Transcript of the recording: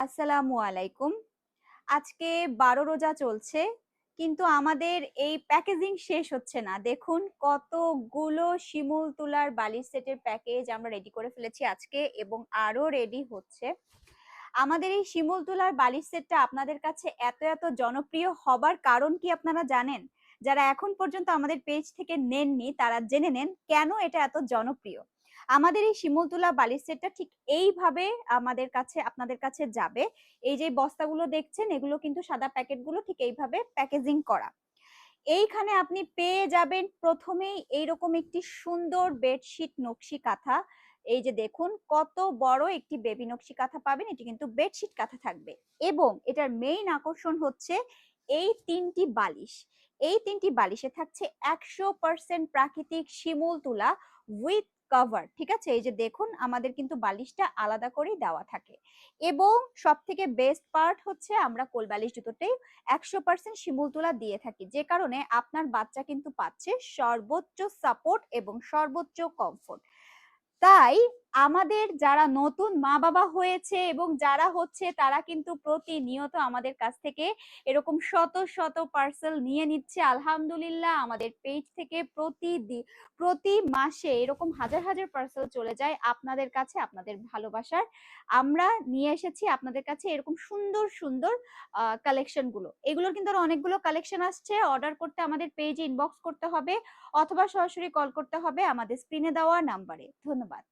আসসালামু আলাইকুম। আজকে ১২ রোজা চলছে। কিন্তু আমাদের এই প্যাকেজিং শেষ হচ্ছে না। দেখুন কতগুলো শিমুল তুলার বালিশ সেটের প্যাকেজ আমরা রেডি করে ফেলেছি আজকে এবং আরো রেডি হচ্ছে। আমাদের এই শিমুল তুলার বালিশ সেটটা আপনাদের কাছে এত জনপ্রিয় হবার কারণ কি আপনারা জানেন? যারা এখন পর্যন্ত আমাদের পেজ থেকে নেননি তারা জেনে নেন কেন এটা এত জনপ্রিয়। আমাদের এই শিমুল তুলা বালিশ সেটটা ঠিক এইভাবে আপনাদের কাছে যাবে। এই যে বস্তাগুলো দেখছেন এগুলো কিন্তু সাদা প্যাকেটগুলো ঠিক এইভাবে প্যাকেজিং করা। এইখানে আপনি পেয়ে যাবেন প্রথমেই এইরকম একটি সুন্দর বেডশিট নকশি কাঁথা। এই যে দেখুন কত বড় একটি বেবি নকশি কাঁথা পাবেন। এটি কিন্তু বেডশিট কাঁথা থাকবে এবং এটার মেইন আকর্ষণ হচ্ছে এই ৩টি বালিশ। এই ৩টি বালিশে থাকছে ১০০% প্রাকৃতিক শিমুল তুলা উইথ কভার। ঠিক আছে? এই যে দেখুন আমাদের কিন্তু বালিশটা আলাদা করেই দেওয়া থাকে এবং সবথেকে বেস্ট পার্ট হচ্ছে আমরা কোল বালিশ দুটোতেই ১০০% শিমুল তুলা দিয়ে থাকি, যে কারণে আপনার বাচ্চা কিন্তু পাচ্ছে সর্বোচ্চ সাপোর্ট এবং সর্বোচ্চ কমফোর্ট। তাই আমাদের যারা নতুন মা বাবা হয়েছে এবং যারা হচ্ছে তারা কিন্তু প্রতিনিয়ত আমাদের কাছ থেকে এরকম শত পার্সেল নিয়ে নিচ্ছে। আলহামদুলিল্লাহ আমাদের পেজ থেকে প্রতি মাসে এরকম হাজার পার্সেল চলে যায় আপনাদের কাছে আপনাদের ভালোবাসার। আমরা নিয়ে এসেছি আপনাদের কাছে এরকম সুন্দর কালেকশন গুলো। এগুলোর কিন্তু আরো অনেকগুলো কালেকশন আসছে। অর্ডার করতে আমাদের পেজে ইনবক্স করতে হবে অথবা সরাসরি কল করতে হবে আমাদের স্ক্রিনে দেওয়া নাম্বারে। ধন্যবাদ।